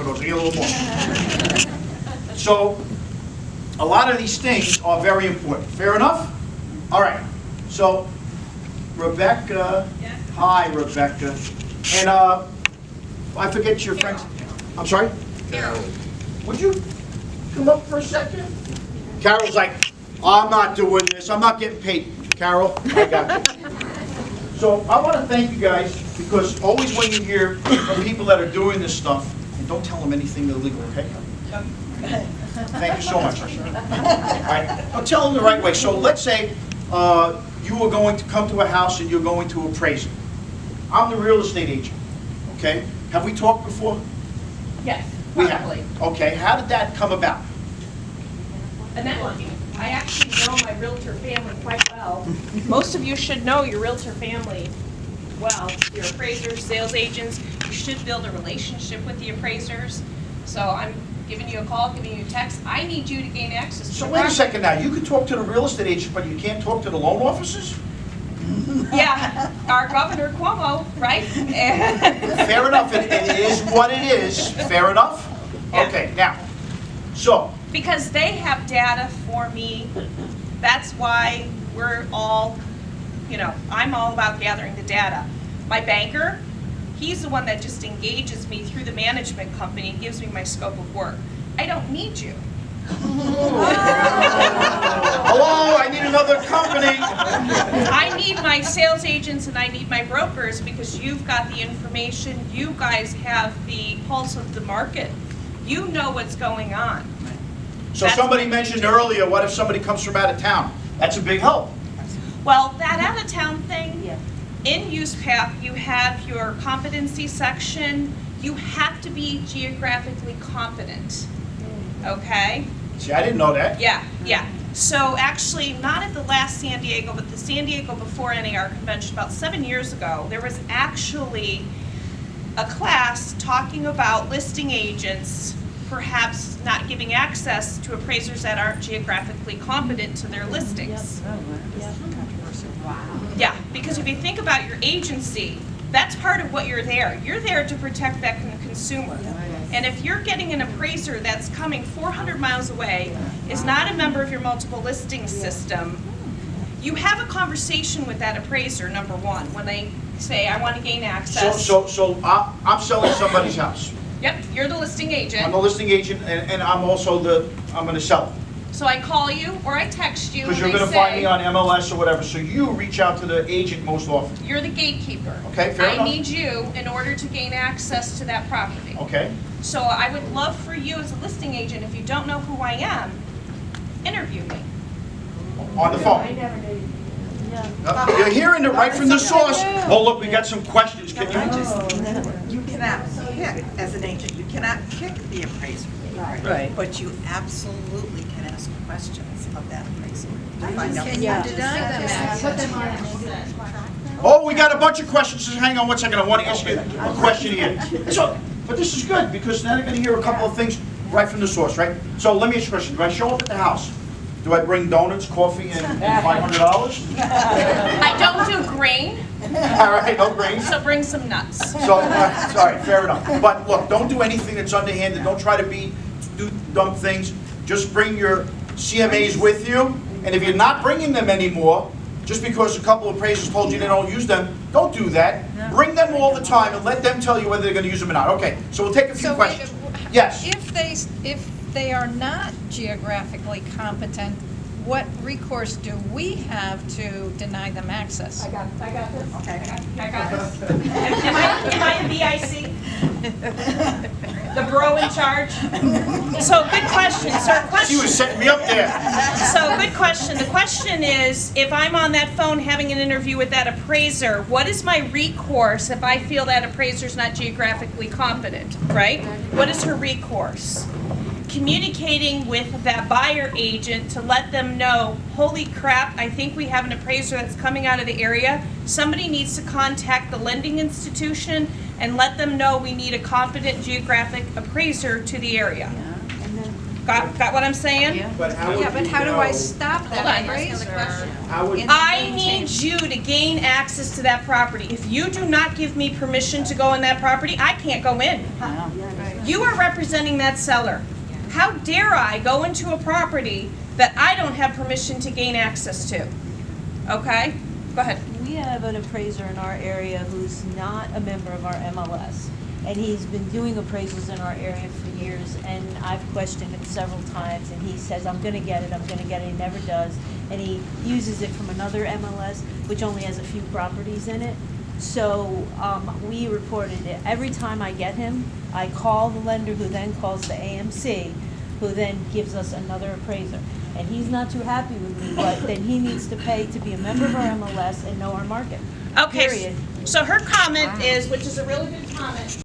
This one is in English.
for those. I get a little more. So, a lot of these things are very important. Fair enough? All right. So, Rebecca. Yeah. Hi, Rebecca. And I forget your friend's. I'm sorry? Carol. Would you come up for a second? Carol's like, I'm not doing this. I'm not getting paid. Carol, I got you. So I want to thank you guys, because always when you hear from people that are doing this stuff, and don't tell them anything illegal, okay? Thank you so much. All right. I'll tell them the right way. So let's say you are going to come to a house and you're going to appraise it. I'm the real estate agent, okay? Have we talked before? Yes, We probably. have. Okay, how did that come about? A networking. I actually know my realtor family quite well. Most of you should know your realtor family well. Your appraisers, sales agents, you should build a relationship with the appraisers. So I'm giving you a call, giving you a text. I need you to gain access to So the wait a property. second now, you can talk to the real estate agent, but you can't talk to the loan officers? Yeah, our Governor Cuomo, right? Fair enough, it is what it is, fair enough? Yeah. Okay, now, so, Because they have data for me. That's why we're all, I'm all about gathering the data. My banker, he's the one that just engages me through the management company and gives me my scope of work. I don't need you. hello, I need another company. I need my sales agents and I need my brokers, because you've got the information. You guys have the pulse of the market. You know what's going on. So somebody mentioned earlier, what if somebody comes from out of town? That's a big help. Well, that out-of-town thing, in USPAP, you have your competency section. You have to be geographically competent, okay? See, I didn't know that. Yeah. So actually, not at the last San Diego, but the San Diego before NAR convention about 7 years ago, there was actually a class talking about listing agents perhaps not giving access to appraisers that aren't geographically competent to their listings. Yeah, because if you think about your agency, that's part of what you're there. You're there to protect that consumer. And if you're getting an appraiser that's coming 400 miles away, is not a member of your multiple listing system, you have a conversation with that appraiser, number one, when they say, I want to gain access. So I'm selling somebody's house. Yep, you're the listing agent. I'm the listing agent, and I'm also I'm gonna sell it. So I call you or I text you and Because you're they gonna find me say, on MLS or whatever, so you reach out to the agent most often. you're the gatekeeper. Okay, fair enough. I need you in order to gain access to that property. Okay? So I would love for you as a listing agent, if you don't know who I am, interview me. On the phone. You're hearing it right from the source. Oh, look, we got some questions. Can you? You cannot pick, as an agent, you cannot pick the appraiser. Right. But you absolutely can ask questions of that appraiser to find out. Can you deny them access? Oh, we got a bunch of questions. Just hang on one second. I want to ask you a question here. So, but this is good, because now they're going to hear a couple of things right from the source, right? So let me ask you a question. Do I show up at the house? Do I bring donuts, coffee, and $500? I don't do grain, All right, no grains. so bring some nuts. So, sorry, fair enough. But look, don't do anything that's underhanded. Don't try to do dumb things. Just bring your CMAs with you. And if you're not bringing them anymore, just because a couple of appraisers told you they don't use them, don't do that. Bring them all the time and let them tell you whether they're going to use them or not. Okay, so we'll take a few So questions. Yes. If they are not geographically competent, what recourse do we have to deny them access? I got this. Okay. I got this. Am I the BIC? The bro in charge? So good question, sir. She was setting me up there. So good question. The question is, if I'm on that phone having an interview with that appraiser, what is my recourse if I feel that appraiser's not geographically competent, right? What is her recourse? Communicating with that buyer agent to let them know, holy crap, I think we have an appraiser that's coming out of the area. Somebody needs to contact the lending institution and let them know we need a competent geographic appraiser to the area. Got what I'm saying? But how Yeah, but how do I stop Hold that on. appraiser? How would, I need you to gain access to that property. If you do not give me permission to go on that property, I can't go in. You are representing that seller. How dare I go into a property that I don't have permission to gain access to? Okay? Go ahead. We have an appraiser in our area who's not a member of our MLS. And he's been doing appraisals in our area for years, and I've questioned him several times, and he says, I'm gonna get it, I'm gonna get it, he never does. And he uses it from another MLS, which only has a few properties in it. So, we reported it. Every time I get him, I call the lender, who then calls the AMC, who then gives us another appraiser. And he's not too happy with me, but then he needs to pay to be a member of our MLS and know our market. Okay, Period. so her comment is, which is a really good comment.